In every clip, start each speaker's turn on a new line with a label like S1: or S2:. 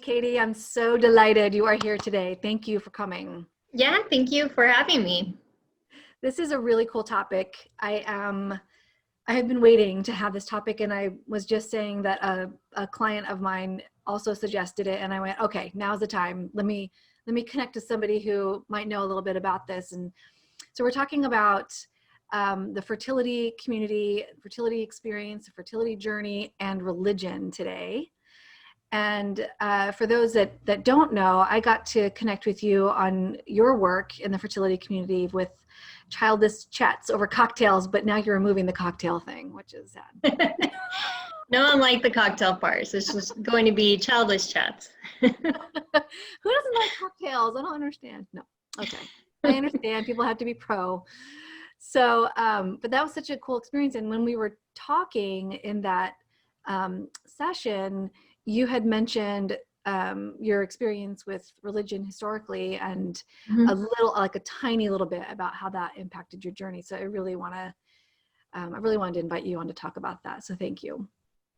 S1: Katy. I'm so delighted you are here today. Thank you for coming.
S2: Yeah, thank you for having me.
S1: This is a really cool topic. I have been waiting to have this topic, and I was just saying that a client of mine also suggested it, and I went, okay, now's the time. Let me connect to somebody who might know a little bit about this. And so we're talking about the fertility community, fertility experience, fertility journey, and religion today. And for those that don't know, I got to connect with you on your work in the fertility community with childless chats over cocktails, but now you're removing the cocktail thing, which is sad.
S2: No one liked the cocktail parts. It's just going to be childless chats.
S1: Who doesn't like cocktails? I don't understand. No. Okay. I understand people have to be pro. So, but that was such a cool experience. And when we were talking in that session, you had mentioned your experience with religion historically, and a little, like a tiny little bit about how that impacted your journey. So I really wanted to invite you on to talk about that. So thank you.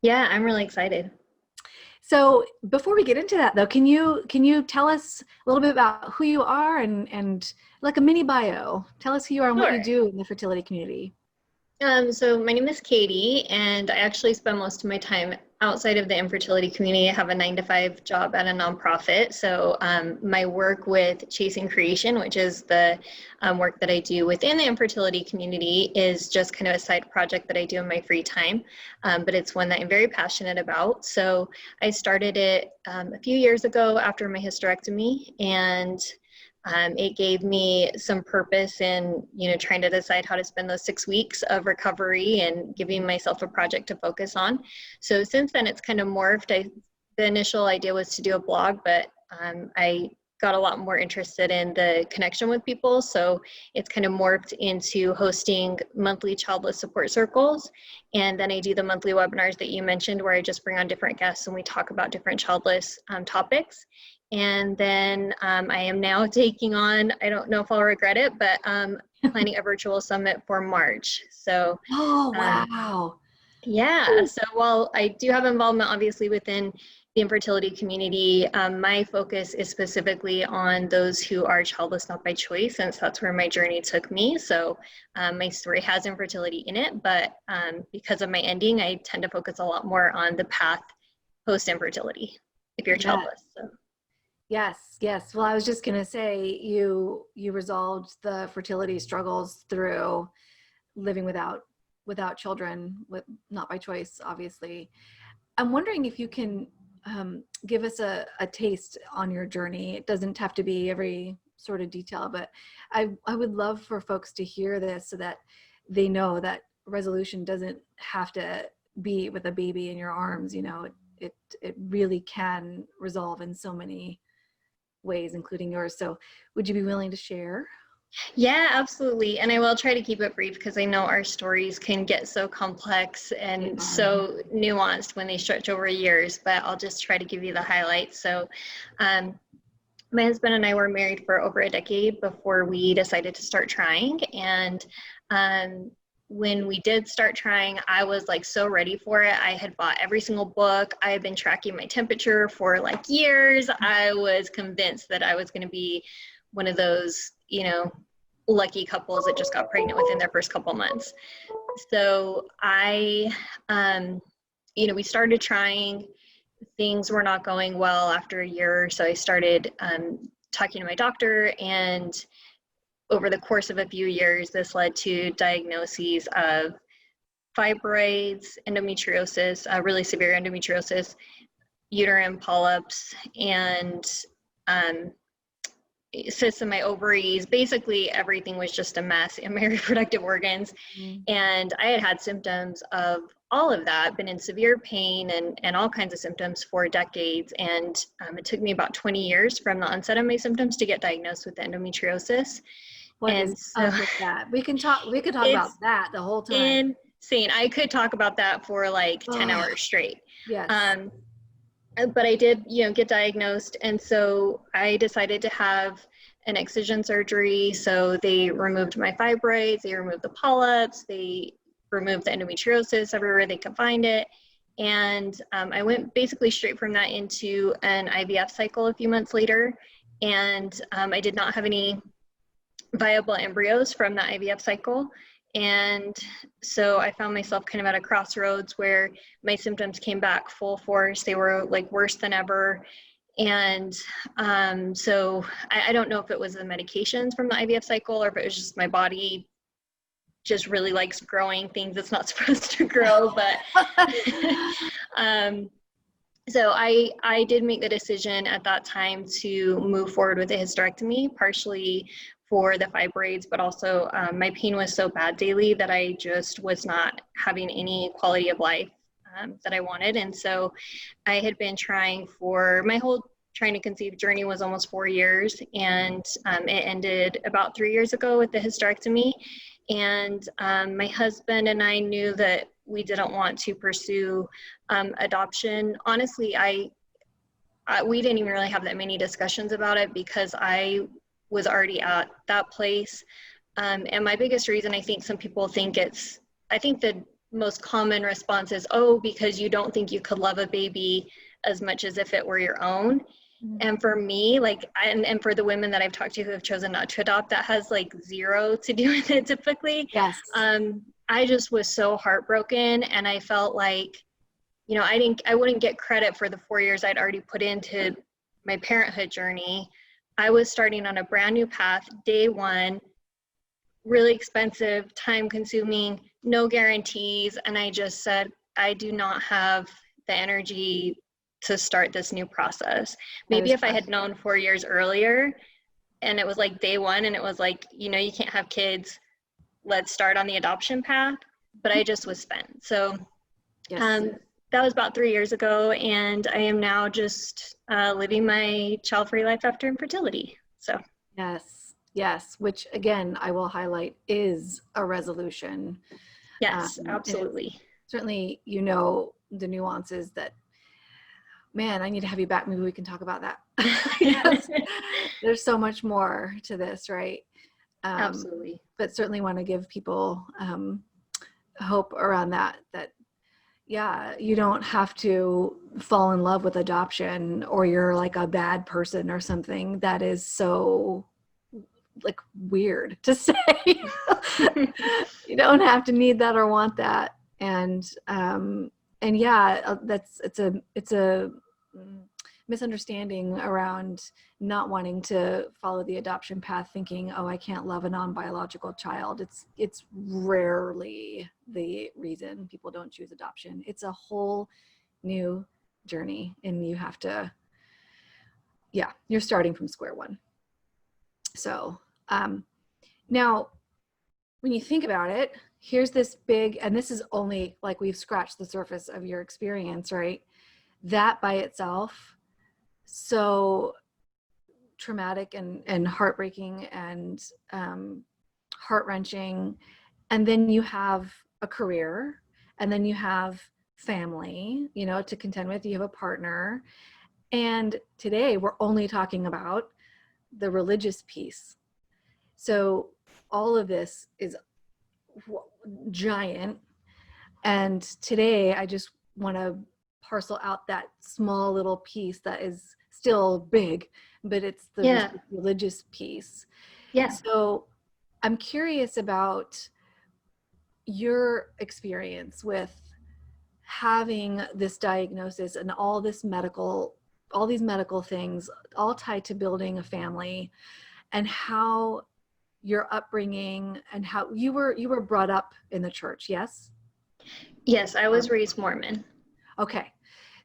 S2: Yeah, I'm really excited.
S1: So before we get into that though, can you tell us a little bit about who you are and like a mini bio? Tell us who you are and what you do in the fertility community.
S2: So my name is Katy, and I actually spend most of my time outside of the infertility community. I have a 9-to-5 job at a nonprofit. So my work with Chasing Creation, which is the work that I do within the infertility community, is just kind of a side project that I do in my free time. But it's one that I'm very passionate about. So I started it a few years ago after my hysterectomy, and it gave me some purpose in, trying to decide how to spend those 6 weeks of recovery and giving myself a project to focus on. So since then, it's kind of morphed. The initial idea was to do a blog, but I got a lot more interested in the connection with people. So it's kind of morphed into hosting monthly childless support circles. And then I do the monthly webinars that you mentioned, where I just bring on different guests and we talk about different childless topics. And then I am now taking on, I don't know if I'll regret it, but planning a virtual summit for March. So,
S1: oh, wow.
S2: Yeah. So while I do have involvement, obviously, within the infertility community, my focus is specifically on those who are childless not by choice, since that's where my journey took me. So my story has infertility in it, but because of my ending, I tend to focus a lot more on the path post-infertility if you're childless. So.
S1: Yes. Well, I was just going to say you resolved the fertility struggles through living without children, with not by choice, obviously. I'm wondering if you can give us a taste on your journey. It doesn't have to be every sort of detail, but I would love for folks to hear this so that they know that resolution doesn't have to be with a baby in your arms. It really can resolve in so many ways, including yours. So would you be willing to share?
S2: Yeah, absolutely. And I will try to keep it brief, because I know our stories can get so complex and so nuanced when they stretch over years, but I'll just try to give you the highlights. So my husband and I were married for over a decade before we decided to start trying. And when we did start trying, I was like so ready for it. I had bought every single book. I had been tracking my temperature for like years. I was convinced that I was going to be one of those, lucky couples that just got pregnant within their first couple months. So we started trying. Things were not going well after a year. So I started talking to my doctor, and over the course of a few years, this led to diagnoses of fibroids, endometriosis, really severe endometriosis, uterine polyps, and cysts in my ovaries. Basically, everything was just a mess in my reproductive organs. And I had symptoms of all of that, been in severe pain and all kinds of symptoms for decades. And it took me about 20 years from the onset of my symptoms to get diagnosed with endometriosis.
S1: What is up with that? We could talk about that the whole time.
S2: Insane. I could talk about that for like 10 hours straight.
S1: Yes.
S2: But I did, get diagnosed. And so I decided to have an excision surgery. So they removed my fibroids, they removed the polyps, they removed the endometriosis everywhere they could find it. And I went basically straight from that into an IVF cycle a few months later. And I did not have any viable embryos from that IVF cycle. And so I found myself kind of at a crossroads where my symptoms came back full force. They were like worse than ever. And so I don't know if it was the medications from the IVF cycle or if it was just my body just really likes growing things it's not supposed to grow. But so I did make the decision at that time to move forward with a hysterectomy, partially for the fibroids, but also my pain was so bad daily that I just was not having any quality of life that I wanted. And so I had been trying for my whole trying to conceive journey was almost 4 years, and it ended about 3 years ago with the hysterectomy. And my husband and I knew that we didn't want to pursue adoption. Honestly, we didn't even really have that many discussions about it because I was already at that place. And my biggest reason, I think some people think I think the most common response is, oh, because you don't think you could love a baby as much as if it were your own. Mm-hmm. And for me, like, and for the women that I've talked to who have chosen not to adopt, that has like zero to do with it typically.
S1: Yes.
S2: I just was so heartbroken, and I felt like, you know, I wouldn't get credit for the 4 years I'd already put into my parenthood journey. I was starting on a brand new path, day one, really expensive, time consuming, no guarantees. And I just said, I do not have the energy to start this new process. Maybe if I had known 4 years earlier and it was like day one and it was like, you know, you can't have kids, let's start on the adoption path. But I just was spent. So yes. That was about 3 years ago, and I am now just living my child-free life after infertility. So
S1: yes, which again I will highlight is a resolution.
S2: Yes, absolutely.
S1: Certainly, you know, the nuances that, man, I need to have you back. Maybe we can talk about that. There's so much more to this, right?
S2: Absolutely.
S1: But certainly want to give people hope around that yeah, you don't have to fall in love with adoption or you're like a bad person or something. That is so like weird to say. You don't have to need that or want that. And yeah, it's a misunderstanding around not wanting to follow the adoption path, thinking, oh, I can't love a non-biological child. It's rarely the reason people don't choose adoption. It's a whole new journey, and you have to, yeah, you're starting from square one. So now when you think about it, here's this big, and this is only like we've scratched the surface of your experience, right? That by itself, so traumatic and heartbreaking and heart-wrenching. And then you have a career, and then you have family, you know, to contend with. You have a partner. And today we're only talking about the religious piece. So all of this is giant. And today I just want to parcel out that small little piece that is still big, but it's the religious piece.
S2: Yeah.
S1: So I'm curious about your experience with having this diagnosis and all these medical things all tied to building a family, and how your upbringing and how you were brought up in the church. Yes?
S2: Yes, I was raised Mormon.
S1: Okay.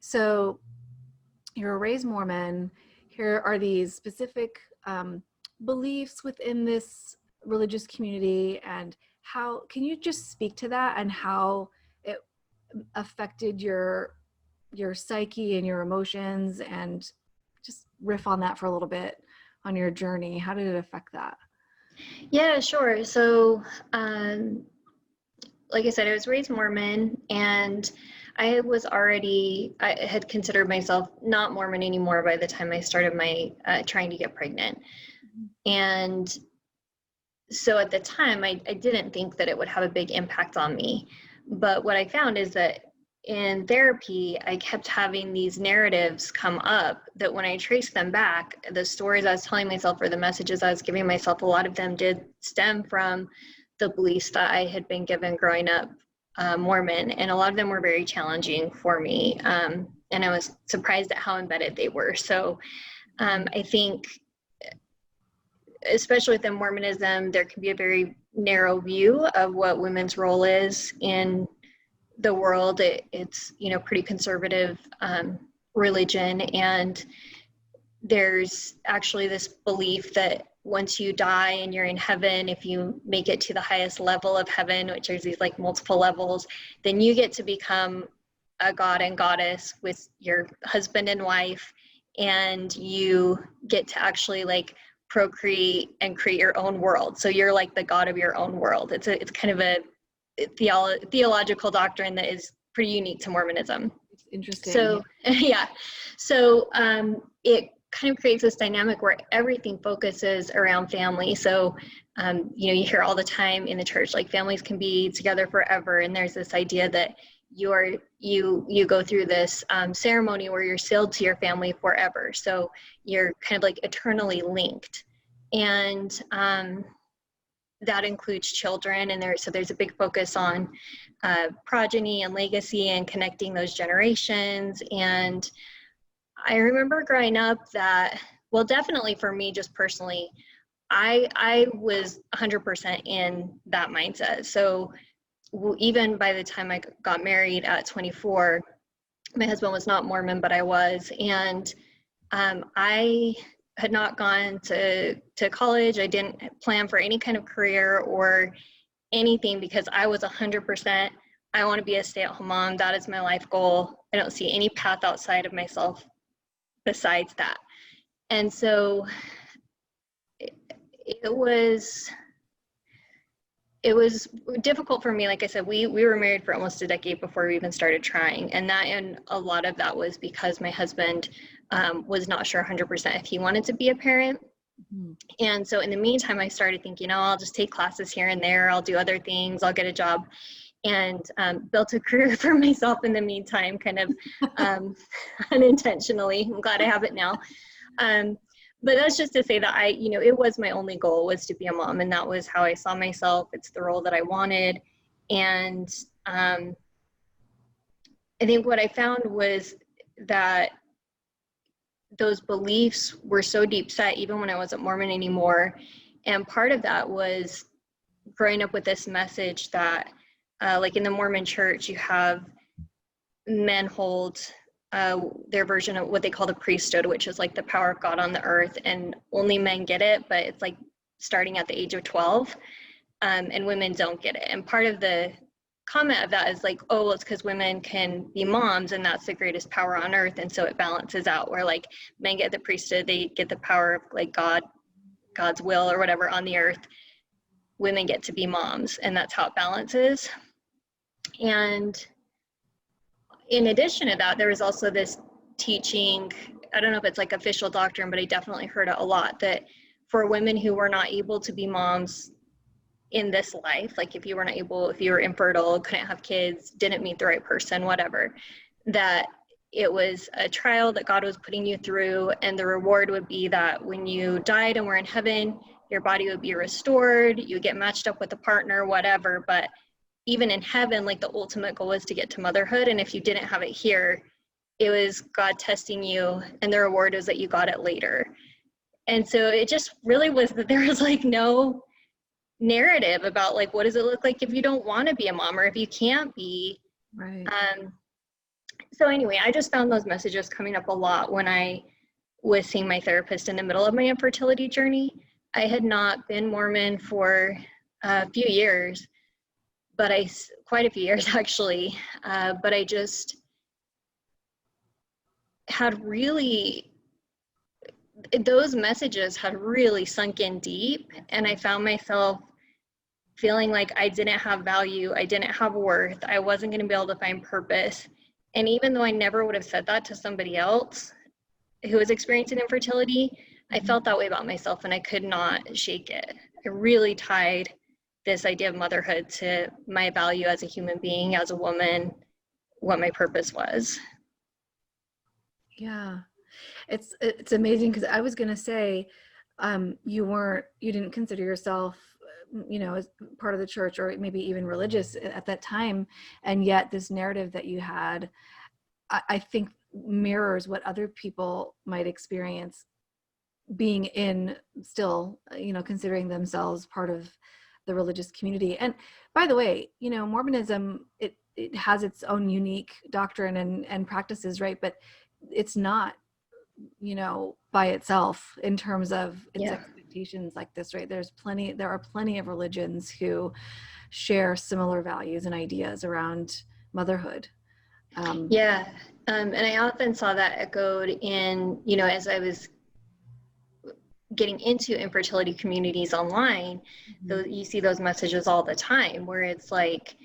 S1: So you're raised Mormon. Here are these specific beliefs within this religious community, and how can you just speak to that and how it affected your psyche and your emotions, and just riff on that for a little bit on your journey. How did it affect that?
S2: Yeah, sure. So like I said, I was raised Mormon, and I had considered myself not Mormon anymore by the time I started my trying to get pregnant. And so at the time, I didn't think that it would have a big impact on me. But what I found is that in therapy, I kept having these narratives come up that when I traced them back, the stories I was telling myself or the messages I was giving myself, a lot of them did stem from the beliefs that I had been given growing up Mormon, and a lot of them were very challenging for me. And I was surprised at how embedded they were. So I think, especially within Mormonism, there can be a very narrow view of what women's role is in the world. It's, you know, pretty conservative religion, and there's actually this belief that once you die and you're in heaven, if you make it to the highest level of heaven, which there's these like multiple levels, then you get to become a god and goddess with your husband and wife, and you get to actually like procreate and create your own world. So you're like the god of your own world. It's kind of a theological doctrine that is pretty unique to Mormonism.
S1: It's interesting.
S2: So yeah, so it kind of creates this dynamic where everything focuses around family. So you know, you hear all the time in the church, like families can be together forever, and there's this idea that you go through this ceremony where you're sealed to your family forever. So you're kind of like eternally linked, and that includes children, and there's a big focus on progeny and legacy and connecting those generations. And I remember growing up that, well, definitely for me, just personally, I was 100% in that mindset. So even by the time I got married at 24, my husband was not Mormon, but I was, and I had not gone to college. I didn't plan for any kind of career or anything because I was 100%, I want to be a stay-at-home mom. That is my life goal. I don't see any path outside of myself besides that. And so it was difficult for me. Like I said, we were married for almost a decade before we even started trying. And a lot of that was because my husband was not sure 100% if he wanted to be a parent. Mm-hmm. And so in the meantime, I started thinking, oh, I'll just take classes here and there. I'll do other things. I'll get a job, and built a career for myself in the meantime, kind of unintentionally. I'm glad I have it now. But that's just to say that it was my only goal, was to be a mom, and that was how I saw myself. It's the role that I wanted. And I think what I found was that those beliefs were so deep set, even when I wasn't Mormon anymore. And part of that was growing up with this message that, like in the Mormon church, you have men hold their version of what they call the priesthood, which is like the power of God on the earth, and only men get it, but it's like starting at the age of 12, and women don't get it. And part of the comment of that is like, oh, well, it's because women can be moms, and that's the greatest power on earth, and so it balances out, where like men get the priesthood, they get the power of like God's will or whatever on the earth. Women get to be moms, and that's how it balances. And in addition to that, there was also this teaching, I don't know if it's like official doctrine, but I definitely heard it a lot, that for women who were not able to be moms in this life, like if you were infertile, couldn't have kids, didn't meet the right person, whatever, that it was a trial that God was putting you through, and the reward would be that when you died and were in heaven, your body would be restored, you would get matched up with a partner, whatever. But even in heaven, like the ultimate goal was to get to motherhood. And if you didn't have it here, it was God testing you, and the reward is that you got it later. And so it just really was that there was like no narrative about like, what does it look like if you don't want to be a mom, or if you can't be.
S1: Right.
S2: So anyway, I just found those messages coming up a lot when I was seeing my therapist in the middle of my infertility journey. I had not been Mormon for a few years, but quite a few years actually, but I just had those messages had really sunk in deep, and I found myself feeling like I didn't have value, I didn't have worth, I wasn't going to be able to find purpose. And even though I never would have said that to somebody else who was experiencing infertility, I felt that way about myself, and I could not shake it. I really tied this idea of motherhood to my value as a human being, as a woman, what my purpose was.
S1: Yeah, it's amazing, because I was gonna say, you didn't consider yourself, as part of the church or maybe even religious at that time, and yet this narrative that you had, I think mirrors what other people might experience being in still, considering themselves part of the religious community. And by the way, Mormonism, it has its own unique doctrine and practices, right? But it's not, by itself in terms of its
S2: Yeah.
S1: expectations like this, right? There are plenty of religions who share similar values and ideas around motherhood.
S2: Yeah. And I often saw that echoed in, as I was getting into infertility communities online, you see those messages all the time where it's like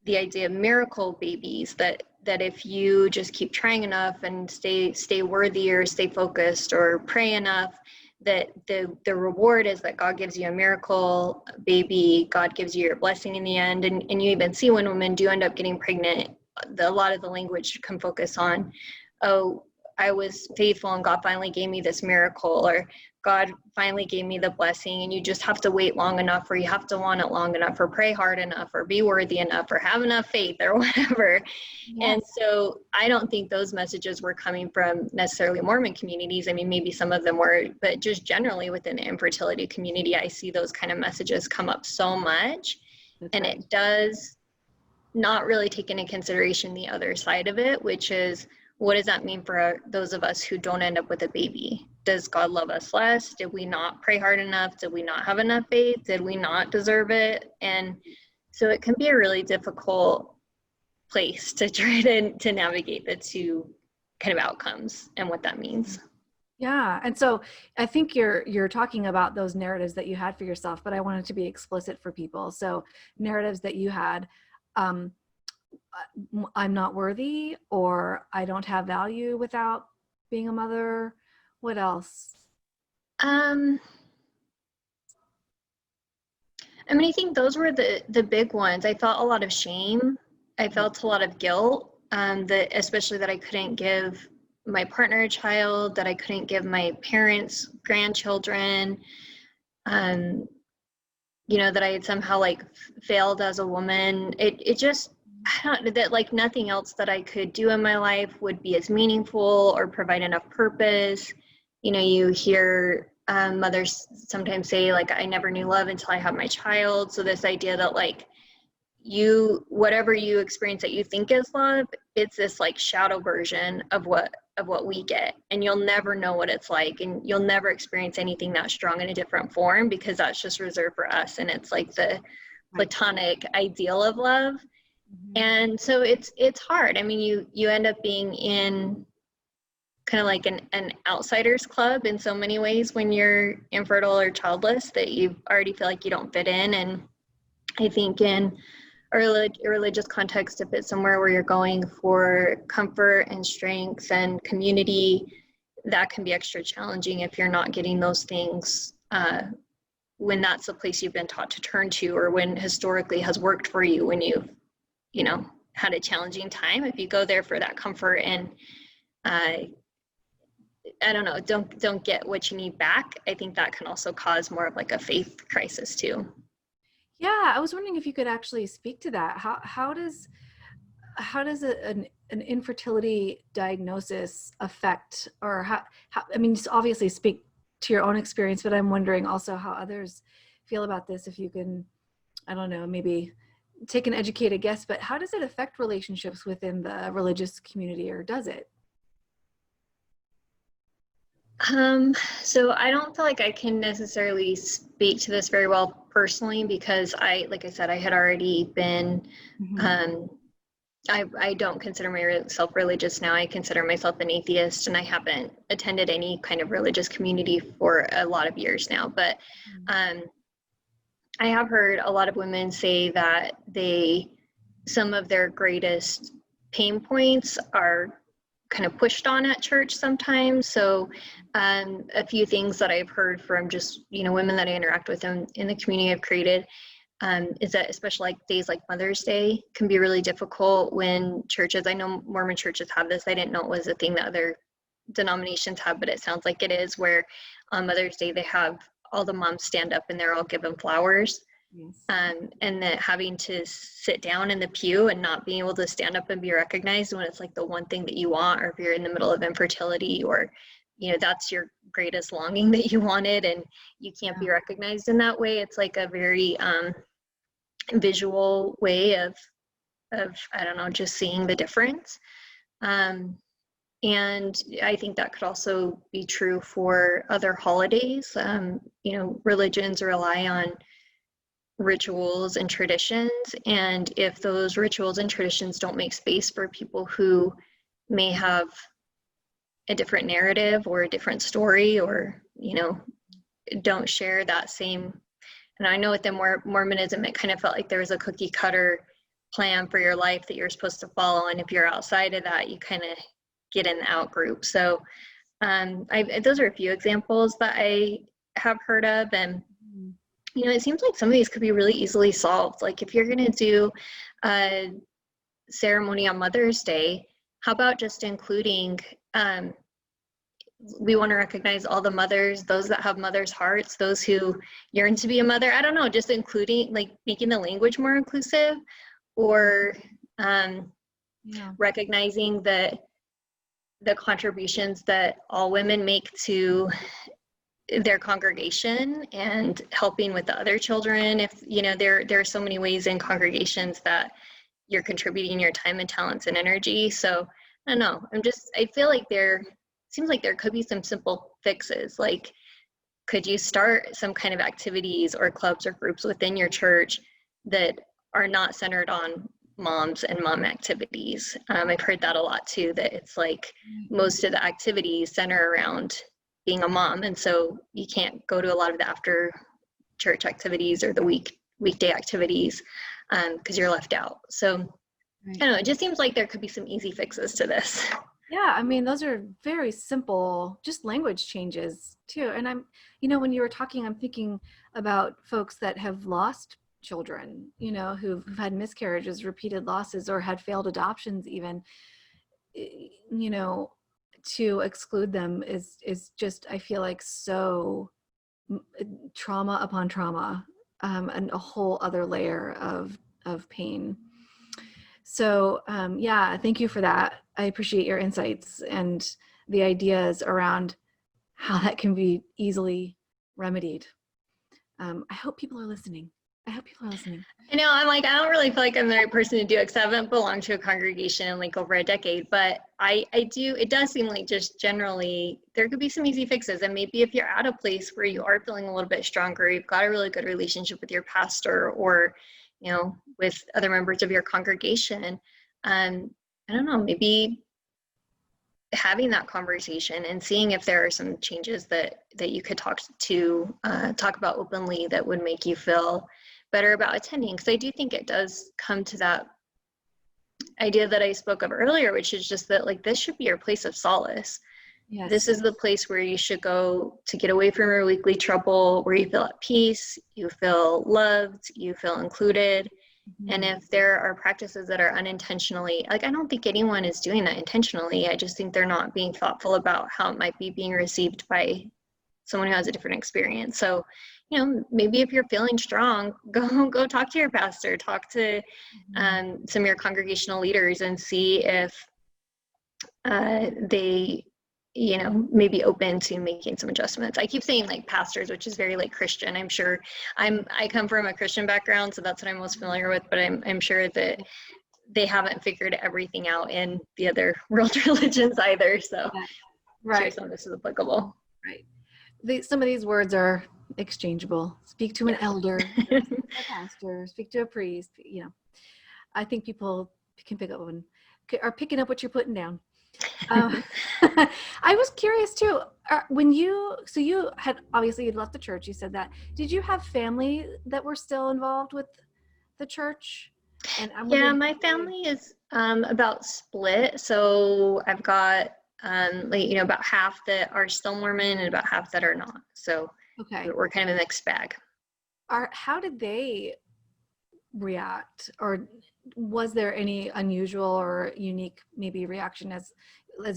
S2: the idea of miracle babies, that if you just keep trying enough and stay worthy or stay focused or pray enough, that the reward is that God gives you a miracle baby, God gives you your blessing in the end. And you even see when women do end up getting pregnant, a lot of the language can focus on, oh, I was faithful and God finally gave me this miracle, or God finally gave me the blessing. And you just have to wait long enough, or you have to want it long enough, or pray hard enough, or be worthy enough, or have enough faith, or whatever.
S1: Yes.
S2: And so I don't think those messages were coming from necessarily Mormon communities. I mean, maybe some of them were, but just generally within the infertility community, I see those kind of messages come up so much.
S1: That's
S2: and
S1: right.
S2: It does not really take into consideration the other side of it, which is, what does that mean for those of us who don't end up with a baby? Does God love us less? Did we not pray hard enough? Did we not have enough faith? Did we not deserve it? And so it can be a really difficult place to try to navigate the two kind of outcomes and what that means.
S1: Yeah. And so I think you're talking about those narratives that you had for yourself, but I wanted to be explicit for people. So narratives that you had, I'm not worthy, or I don't have value without being a mother. What else?
S2: I mean, I think those were the big ones. I felt a lot of shame. I felt a lot of guilt, especially that I couldn't give my partner a child, that I couldn't give my parents grandchildren, that I had somehow like failed as a woman. It just, I don't, that like nothing else that I could do in my life would be as meaningful or provide enough purpose. You hear mothers sometimes say, like, I never knew love until I had my child. So this idea that like whatever you experience that you think is love, it's this like shadow version of what we get, and you'll never know what it's like, and you'll never experience anything that strong in a different form, because that's just reserved for us, and it's like the platonic ideal of love. And so it's hard. I mean, you end up being in kind of like an outsider's club in so many ways when you're infertile or childless, that you already feel like you don't fit in. And I think in a religious context, if it's somewhere where you're going for comfort and strength and community, that can be extra challenging if you're not getting those things when that's the place you've been taught to turn to, or when historically has worked for you when you've had a challenging time. If you go there for that comfort and I don't know, don't get what you need back, I think that can also cause more of like a faith crisis too.
S1: Yeah, I was wondering if you could actually speak to that. How does an infertility diagnosis affect, or how I mean, just obviously speak to your own experience, but I'm wondering also how others feel about this. If you can, I don't know, maybe take an educated guess, but how does it affect relationships within the religious community, or does it?
S2: So I don't feel like I can necessarily speak to this very well personally, because like I said, I had already been, I don't consider myself religious now. I consider myself an atheist, and I haven't attended any kind of religious community for a lot of years now. But I have heard a lot of women say that some of their greatest pain points are kind of pushed on at church sometimes. So a few things that I've heard from just, women that I interact with in the community I've created, is that especially like days like Mother's Day can be really difficult when churches, I know Mormon churches have this, I didn't know it was a thing that other denominations have, but it sounds like it is, where on Mother's Day they have all the moms stand up and they're all given flowers.
S1: Yes.
S2: And then having to sit down in the pew and not being able to stand up and be recognized when it's like the one thing that you want, or if you're in the middle of infertility, or that's your greatest longing that you wanted and you can't be recognized in that way. It's like a very visual way of I don't know, just seeing the difference. And I think that could also be true for other holidays. Religions rely on rituals and traditions, and if those rituals and traditions don't make space for people who may have a different narrative or a different story, or don't share that same, and I know with the Mormonism it kind of felt like there was a cookie cutter plan for your life that you're supposed to follow, and if you're outside of that you kind of get in the out group. So those are a few examples that I have heard of, and it seems like some of these could be really easily solved. Like if you're going to do a ceremony on Mother's Day, how about just including, we want to recognize all the mothers, those that have mothers' hearts, those who yearn to be a mother. I don't know, just including, like making the language more inclusive, or recognizing the contributions that all women make to their congregation and helping with the other children. If there are so many ways in congregations that you're contributing your time and talents and energy. So I don't know, I feel like seems like there could be some simple fixes. Like, could you start some kind of activities or clubs or groups within your church that are not centered on moms and mom activities? I've heard that a lot too, that it's like most of the activities center around being a mom, and so you can't go to a lot of the after church activities or the weekday activities because you're left out. So I don't know, it just seems like there could be some easy fixes to this.
S1: Yeah, I mean, those are very simple, just language changes too. And I'm, when you were talking, I'm thinking about folks that have lost children, who've had miscarriages, repeated losses, or had failed adoptions even. To exclude them is just, I feel like, so trauma upon trauma, and a whole other layer of pain. So thank you for that. I appreciate your insights and the ideas around how that can be easily remedied. I hope people are listening. I
S2: know, I'm like, I don't really feel like I'm the right person to do it because I haven't belonged to a congregation in like over a decade, but I do, it does seem like just generally there could be some easy fixes. And maybe if you're at a place where you are feeling a little bit stronger, you've got a really good relationship with your pastor, or with other members of your congregation, I don't know, maybe having that conversation and seeing if there are some changes that you could talk about openly that would make you feel better about attending. Because I do think it does come to that idea that I spoke of earlier, which is just that, like, this should be your place of solace. Yes. This is the place where you should go to get away from your weekly trouble, where you feel at peace, you feel loved, you feel included. Mm-hmm. And if there are practices that are unintentionally, like, I don't think anyone is doing that intentionally. I just think they're not being thoughtful about how it might be being received by someone who has a different experience. So, maybe if you're feeling strong, go talk to your pastor, talk to some of your congregational leaders, and see if they, may be open to making some adjustments. I keep saying like pastors, which is very like Christian. I'm sure I come from a Christian background, so that's what I'm most familiar with, but I'm sure that they haven't figured everything out in the other world religions either. So right. I'm sure some of this is applicable.
S1: Right. Some of these words are exchangeable. Speak to an elder, speak to a pastor, speak to a priest. I think people can pick up are picking up what you're putting down. I was curious too, when you had obviously you'd left the church, you said that. Did you have family that were still involved with the church? And
S2: my family is about split. So I've got about half that are still Mormon and about half that are not. So okay, we're kind of a mixed bag.
S1: How did they react, or was there any unusual or unique maybe reaction as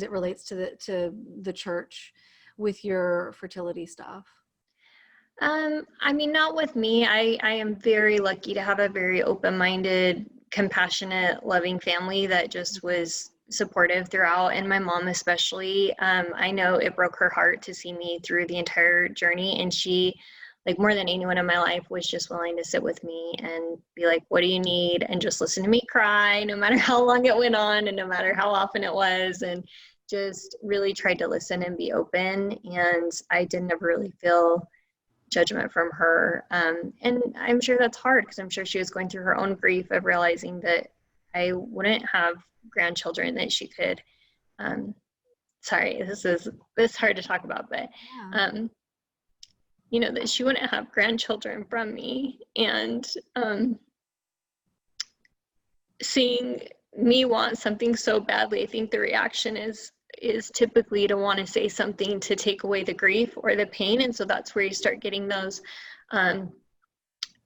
S1: it relates to the church with your fertility stuff?
S2: I mean, not with me. I am very lucky to have a very open-minded, compassionate, loving family that just was supportive throughout, and my mom especially. I know it broke her heart to see me through the entire journey, and she, like more than anyone in my life, was just willing to sit with me and be like, what do you need? And just listen to me cry, no matter how long it went on and no matter how often it was, and just really tried to listen and be open. And I did never really feel judgment from her. And I'm sure that's hard because I'm sure she was going through her own grief of realizing that I wouldn't have grandchildren that she could, sorry, this is hard to talk about, but, you know, that she wouldn't have grandchildren from me. And seeing me want something so badly, I think the reaction is typically to want to say something to take away the grief or the pain. And so that's where you start getting those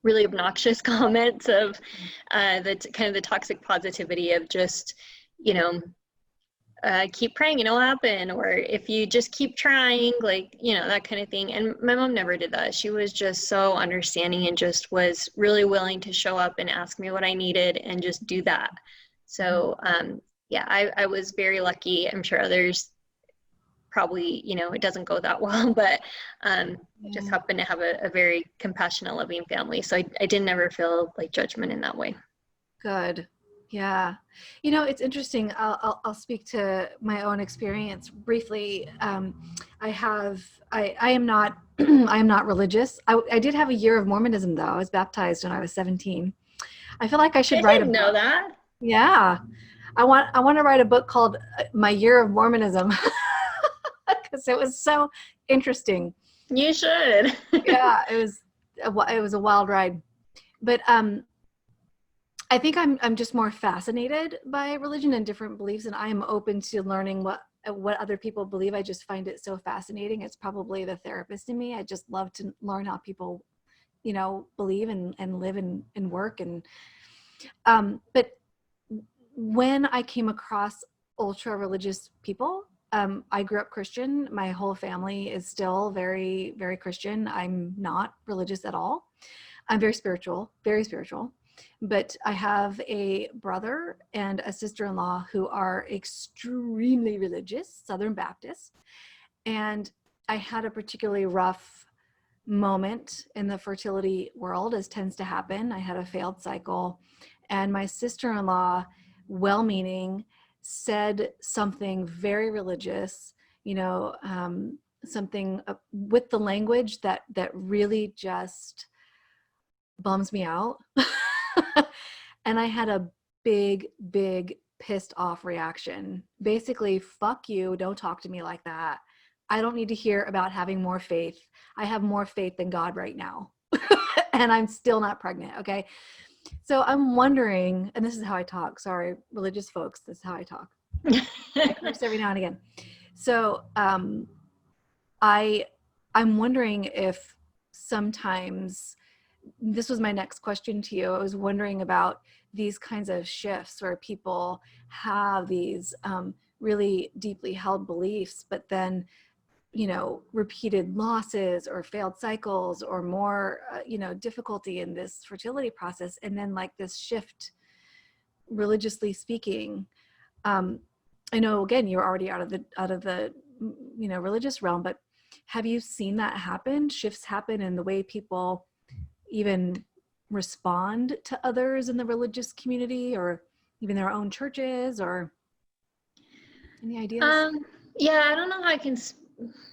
S2: really obnoxious comments of the kind of the toxic positivity of just, you know, keep praying and it'll happen, or if you just keep trying, like, you know, that kind of thing. And my mom never did that. She was just so understanding and just was really willing to show up and ask me what I needed and just do that. So yeah, I was very lucky. I'm sure others probably, you know, it doesn't go that well, but just happen to have a very compassionate, loving family. So I didn't ever feel like judgment in that way.
S1: Good. Yeah. You know, it's interesting. I'll speak to my own experience briefly. I am not, I am not religious. I did have a year of Mormonism though. I was baptized when I was 17. I feel like I should write a book.
S2: I didn't know that.
S1: Yeah. I want to write a book called My Year of Mormonism because it was so interesting.
S2: You should.
S1: Yeah, it was a wild ride. But I think I'm just more fascinated by religion and different beliefs, and I'm open to learning what other people believe. I just find it so fascinating. It's probably the therapist in me. I just love to learn how people, you know, believe and live and work. And but when I came across ultra religious people, I grew up Christian. My whole family is still very, very Christian. I'm not religious at all. I'm very spiritual, but I have a brother and a sister-in-law who are extremely religious, Southern Baptist. And I had a particularly rough moment in the fertility world, as tends to happen. I had a failed cycle, and my sister-in-law, well-meaning, said something very religious, you know, something with the language that really just bums me out. And I had a big pissed off reaction. Basically, fuck you, don't talk to me like that. I don't need to hear about having more faith. I have more faith than God right now. And I'm still not pregnant, okay? So I'm wondering, and this is how I talk, sorry, religious folks, this is how I talk. I curse every now and again. So I'm wondering if sometimes, this was my next question to you. I was wondering about these kinds of shifts where people have these really deeply held beliefs, but then, you know, repeated losses or failed cycles or more, you know, difficulty in this fertility process. And then like this shift, religiously speaking. I know, again, you're already out of the, you know, religious realm, but have you seen that happen? Shifts happen in the way people even respond to others in the religious community or even their own churches, or any ideas?
S2: Yeah, I don't know how I can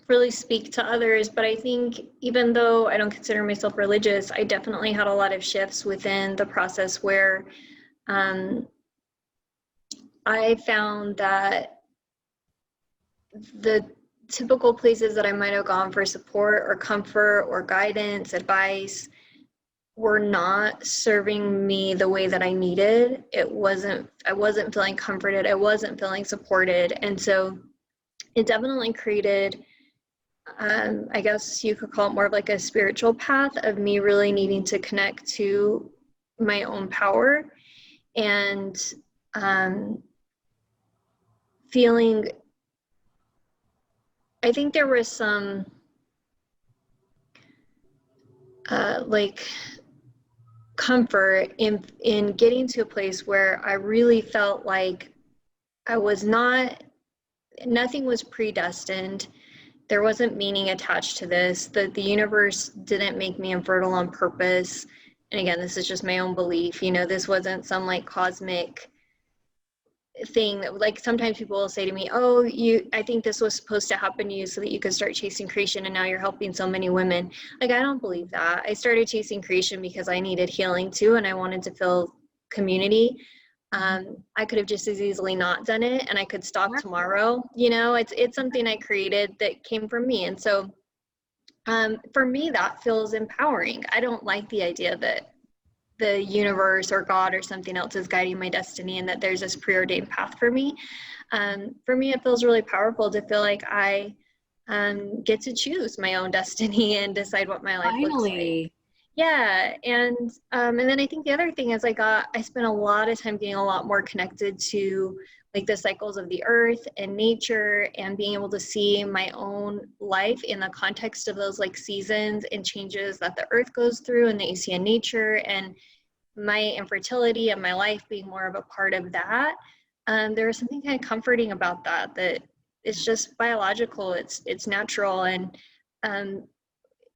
S2: really speak to others, but I think even though I don't consider myself religious, I definitely had a lot of shifts within the process where I found that the typical places that I might have gone for support or comfort or guidance, advice, were not serving me the way that I needed. I wasn't feeling comforted. I wasn't feeling supported. And so it definitely created, I guess you could call it more of like a spiritual path of me really needing to connect to my own power, and feeling, I think there was some like comfort in getting to a place where I really felt like I was not, nothing was predestined. There wasn't meaning attached to this. The universe didn't make me infertile on purpose. And again, this is just my own belief. You know, this wasn't some like cosmic thing that, like, sometimes people will say to me, oh, I think this was supposed to happen to you so that you could start chasing creation, and now you're helping so many women. Like, I don't believe that. I started chasing creation because I needed healing too, and I wanted to feel community. I could have just as easily not done it, and I could stop tomorrow. You know, it's something I created that came from me. And so for me, that feels empowering. I don't like the idea that the universe or God or something else is guiding my destiny and that there's this preordained path for me. For me, it feels really powerful to feel like I get to choose my own destiny and decide what my life looks like. Yeah, and then I think the other thing is I spent a lot of time getting a lot more connected to like the cycles of the earth and nature, and being able to see my own life in the context of those like seasons and changes that the earth goes through and that you see in nature, and my infertility and my life being more of a part of that. There was something kind of comforting about that, that it's just biological, it's natural. And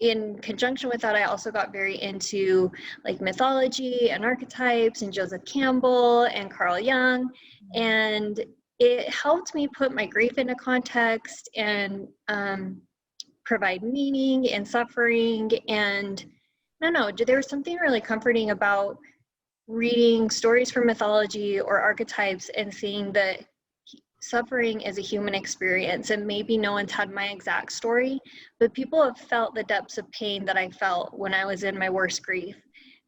S2: in conjunction with that, I also got very into like mythology and archetypes and Joseph Campbell and Carl Jung. And it helped me put my grief into context and provide meaning and suffering. And I don't know, there was something really comforting about reading stories from mythology or archetypes and seeing that suffering is a human experience, and maybe no one's had my exact story, but people have felt the depths of pain that I felt when I was in my worst grief.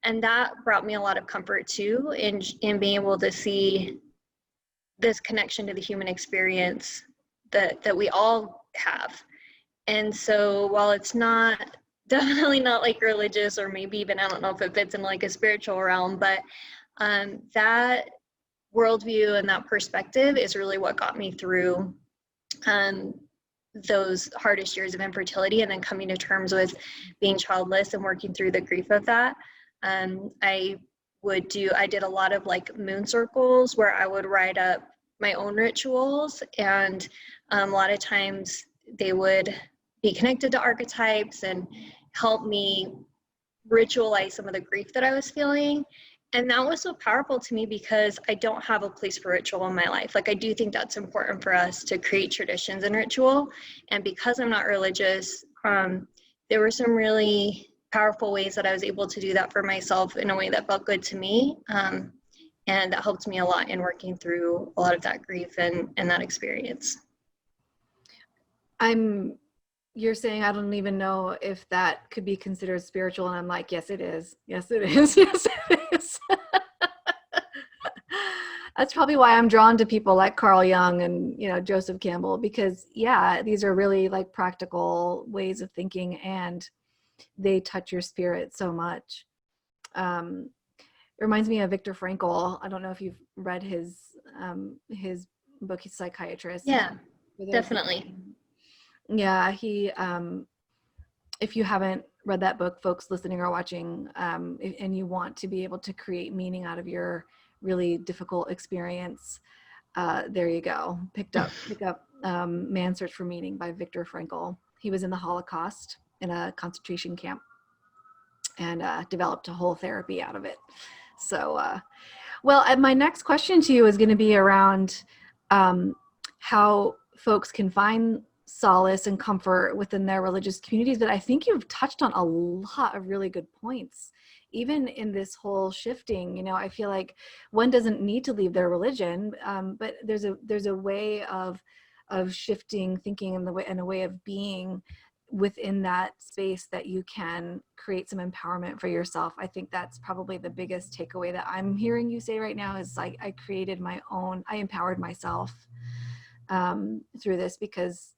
S2: And that brought me a lot of comfort too, in being able to see this connection to the human experience that we all have. And so while it's not, definitely not like religious, or maybe even, I don't know if it fits in like a spiritual realm, but that worldview and that perspective is really what got me through those hardest years of infertility, and then coming to terms with being childless and working through the grief of that. I did a lot of like moon circles where I would write up my own rituals, and a lot of times they would be connected to archetypes and help me ritualize some of the grief that I was feeling. And that was so powerful to me because I don't have a place for ritual in my life. Like, I do think that's important for us to create traditions and ritual. And because I'm not religious, there were some really powerful ways that I was able to do that for myself in a way that felt good to me. And that helped me a lot in working through a lot of that grief and that experience.
S1: You're saying I don't even know if that could be considered spiritual, and I'm like, yes, it is. Yes, it is. Yes, it is. That's probably why I'm drawn to people like Carl Jung and, you know, Joseph Campbell, because yeah, these are really like practical ways of thinking, and they touch your spirit so much. It reminds me of Viktor Frankl. I don't know if you've read his book. He's a psychiatrist.
S2: Yeah, definitely.
S1: Yeah, he, if you haven't read that book, folks listening or watching, and you want to be able to create meaning out of your really difficult experience, there you go. Pick up Man's Search for Meaning by Viktor Frankl. He was in the Holocaust in a concentration camp, and developed a whole therapy out of it. So, well, my next question to you is going to be around how folks can find solace and comfort within their religious communities. But I think you've touched on a lot of really good points. Even in this whole shifting, you know, I feel like one doesn't need to leave their religion, but there's a way of shifting thinking in a way of being within that space that you can create some empowerment for yourself. I think that's probably the biggest takeaway that I'm hearing you say right now is like, I empowered myself through this, because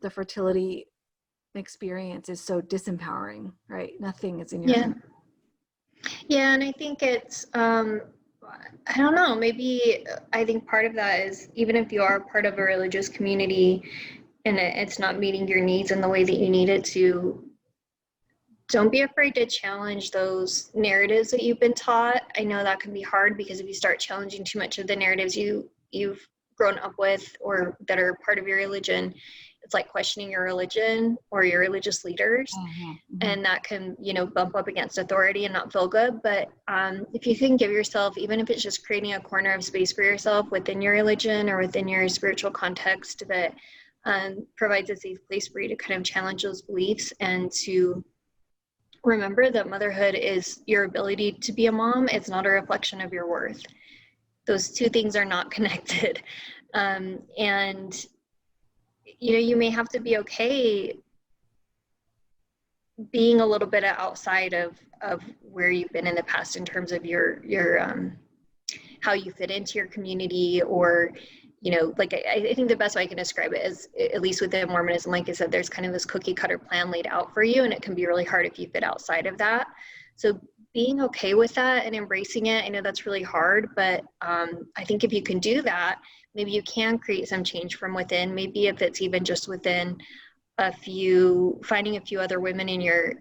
S1: the fertility experience is so disempowering, right? Nothing is in your hand.
S2: Yeah, and I think it's, I don't know, maybe I think part of that is even if you are part of a religious community and it's not meeting your needs in the way that you need it to, don't be afraid to challenge those narratives that you've been taught. I know that can be hard because if you start challenging too much of the narratives you've grown up with or that are part of your religion, it's like questioning your religion or your religious leaders. And that can, you know, bump up against authority and not feel good. But if you can give yourself, even if it's just creating a corner of space for yourself within your religion or within your spiritual context that provides a safe place for you to kind of challenge those beliefs and to remember that motherhood is your ability to be a mom. It's not a reflection of your worth. Those two things are not connected. And, you know, you may have to be okay being a little bit outside of where you've been in the past in terms of your how you fit into your community or you know like I think the best way I can describe it is at least within Mormonism, like I said, there's kind of this cookie cutter plan laid out for you and it can be really hard if you fit outside of that. So being okay with that and embracing it, I know that's really hard, but I think if you can do that, maybe you can create some change from within. Maybe if it's even just within finding a few other women in your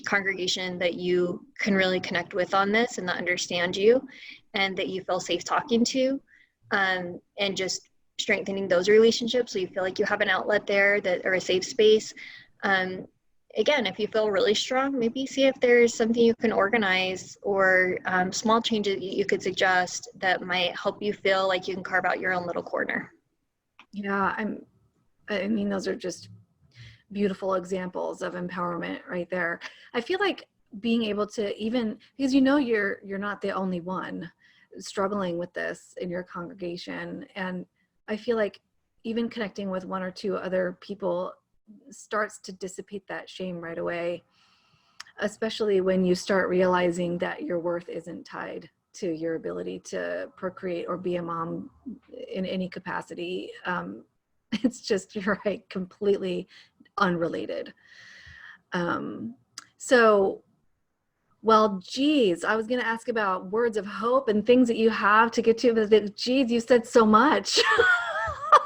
S2: congregation that you can really connect with on this and that understand you and that you feel safe talking to, and just strengthening those relationships so you feel like you have an outlet there that or a safe space. Again, if you feel really strong, maybe see if there's something you can organize or small changes you could suggest that might help you feel like you can carve out your own little corner.
S1: Yeah, I mean, those are just beautiful examples of empowerment right there. I feel like being able to even, because you know you're not the only one struggling with this in your congregation. And I feel like even connecting with one or two other people starts to dissipate that shame right away, especially when you start realizing that your worth isn't tied to your ability to procreate or be a mom in any capacity. It's just, you're right, completely unrelated. Um, so, well, geez, I was going to ask about words of hope and things that you have to get to, but geez, you said so much.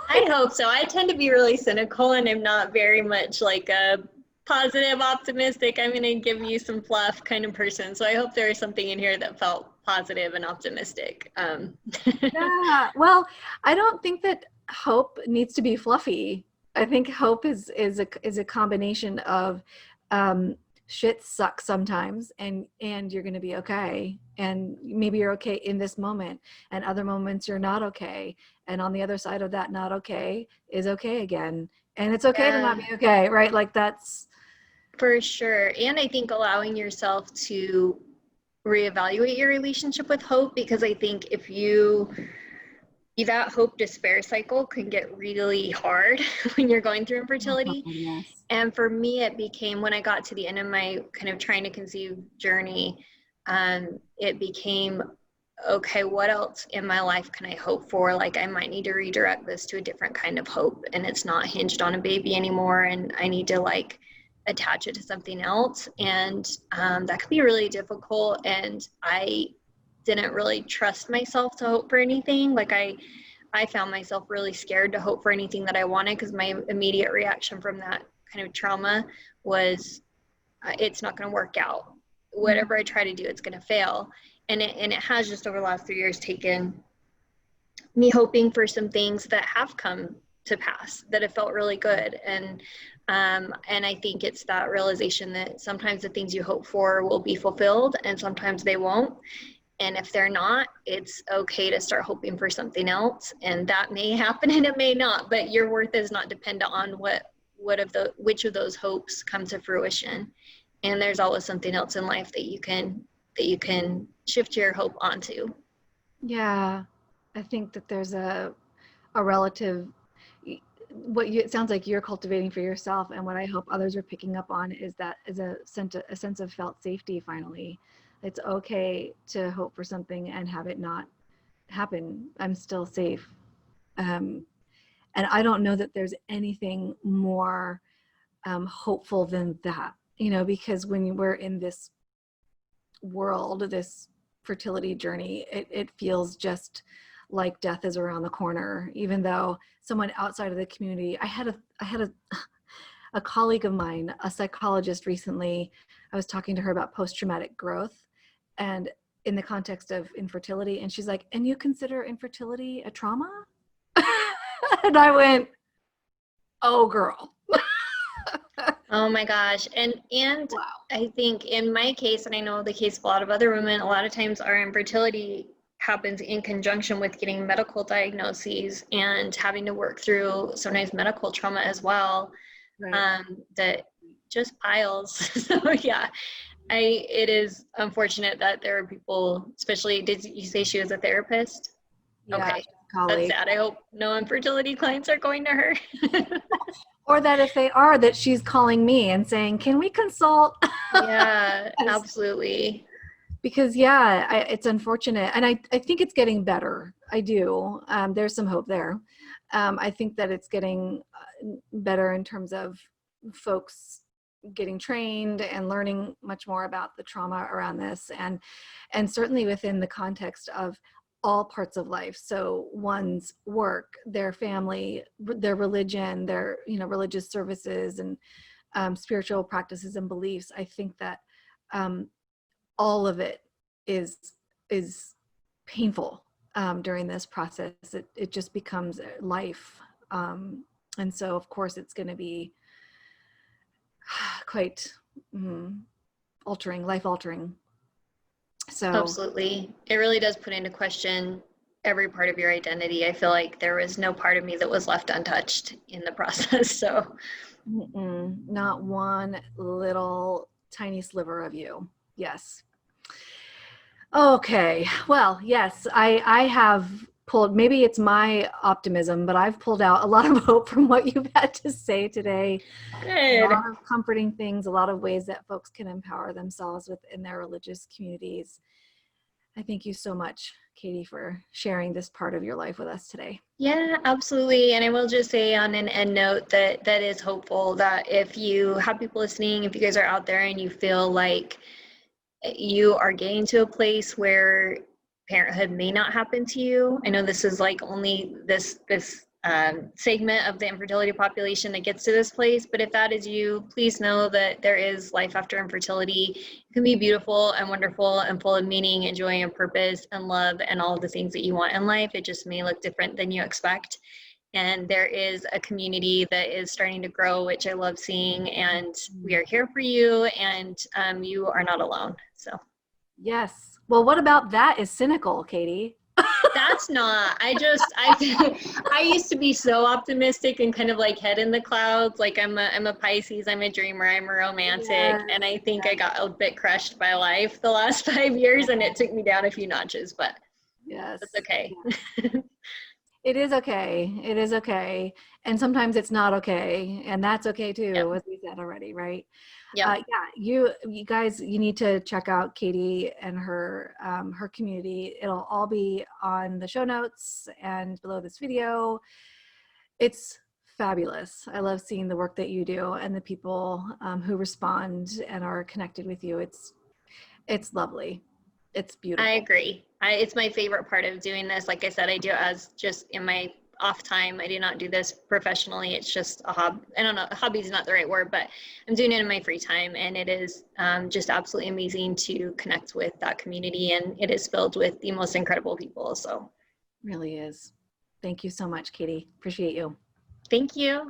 S2: I hope so. I tend to be really cynical and I'm not very much like a positive, optimistic, I'm going to give you some fluff kind of person. So I hope there is something in here that felt positive and optimistic.
S1: Yeah, well, I don't think that hope needs to be fluffy. I think hope is a combination of shit sucks sometimes and you're going to be okay, and maybe you're okay in this moment, and other moments you're not okay, and on the other side of that not okay is okay again, and it's okay to not
S2: Yeah,
S1: be okay, right? Like that's
S2: for sure. And I think allowing yourself to reevaluate your relationship with hope, because I think if that hope despair cycle can get really hard when you're going through infertility.
S1: yes.
S2: And for me, it became when I got to the end of my kind of trying to conceive journey, it became, okay, what else in my life can I hope for? Like, I might need to redirect this to a different kind of hope, and it's not hinged on a baby anymore, and I need to like attach it to something else. And that could be really difficult. And I didn't really trust myself to hope for anything. Like, I found myself really scared to hope for anything that I wanted because my immediate reaction from that kind of trauma was it's not going to work out. Whatever I try to do, it's going to fail. And it has just over the last 3 years taken me hoping for some things that have come to pass that have felt really good. And I think it's that realization that sometimes the things you hope for will be fulfilled and sometimes they won't. And if they're not, it's okay to start hoping for something else. And that may happen and it may not, but your worth is not dependent on which of those hopes come to fruition. And there's always something else in life that you can shift your hope onto.
S1: Yeah, I think that there's a relative, it sounds like you're cultivating for yourself, and what I hope others are picking up on is that is a sense of felt safety. Finally, it's okay to hope for something and have it not happen. I'm still safe, and I don't know that there's anything more hopeful than that, because when we're in this world, this fertility journey, it feels just like death is around the corner, even though someone outside of the community, I had a colleague of mine, a psychologist recently, I was talking to her about post-traumatic growth and in the context of infertility. And she's like, and you consider infertility a trauma? And I went, oh girl.
S2: Oh my gosh. And
S1: Wow.
S2: I think in my case, and I know the case of a lot of other women, a lot of times our infertility happens in conjunction with getting medical diagnoses and having to work through sometimes medical trauma as well.
S1: Right.
S2: That just piles. So yeah, it is unfortunate that there are people, especially, did you say she was a therapist?
S1: Yeah,
S2: Okay, that's
S1: colleague.
S2: sad. I hope no infertility clients are going to her.
S1: Or that if they are, that she's calling me and saying, can we consult?
S2: Yeah, absolutely.
S1: Because yeah, it's unfortunate. And I think it's getting better. I do. There's some hope there. I think that it's getting better in terms of folks getting trained and learning much more about the trauma around this, and certainly within the context of all parts of life. So one's work, their family, their religion, their religious services and spiritual practices and beliefs. I think that all of it is painful during this process. It just becomes life, and so of course it's going to be quite altering, life altering. So
S2: Absolutely. It really does put into question every part of your identity. I feel like there was no part of me that was left untouched in the process. So
S1: not one little tiny sliver of you. Yes. Okay. Well, yes, I have pulled, maybe it's my optimism, but I've pulled out a lot of hope from what you've had to say today. A
S2: good.
S1: lot of comforting things, a lot of ways that folks can empower themselves within their religious communities. I thank you so much, Katy, for sharing this part of your life with us today.
S2: Yeah, absolutely. And I will just say on an end note that is hopeful that if you have people listening, if you guys are out there and you feel like you are getting to a place where parenthood may not happen to you. I know this is like only this segment of the infertility population that gets to this place, but if that is you, please know that there is life after infertility. It can be beautiful and wonderful and full of meaning and joy and purpose and love and all of the things that you want in life. It just may look different than you expect. And there is a community that is starting to grow, which I love seeing, and we are here for you, and you are not alone. So
S1: yes. Well, what about that is cynical, Katy?
S2: that's not, I used to be so optimistic and kind of like head in the clouds. Like I'm a Pisces, I'm a dreamer, I'm a romantic.
S1: Yes.
S2: And I think I got a bit crushed by life the last 5 years and it took me down a few notches, but
S1: Yes.
S2: that's okay.
S1: It is okay. It is okay. And sometimes it's not okay. And that's okay too,
S2: Yep.
S1: as we said already, right?
S2: Yep.
S1: Yeah, you guys, you need to check out Katy and her community. It'll all be on the show notes and below this video. It's fabulous. I love seeing the work that you do and the people who respond and are connected with you. It's lovely. It's beautiful.
S2: I agree. It's my favorite part of doing this. Like I said, I do it as just in my off time. I do not do this professionally. It's just a hobby. I don't know, hobby is not the right word, but I'm doing it in my free time. And it is just absolutely amazing to connect with that community. And it is filled with the most incredible people. So
S1: It really is. Thank you so much, Katy. Appreciate you.
S2: thank you.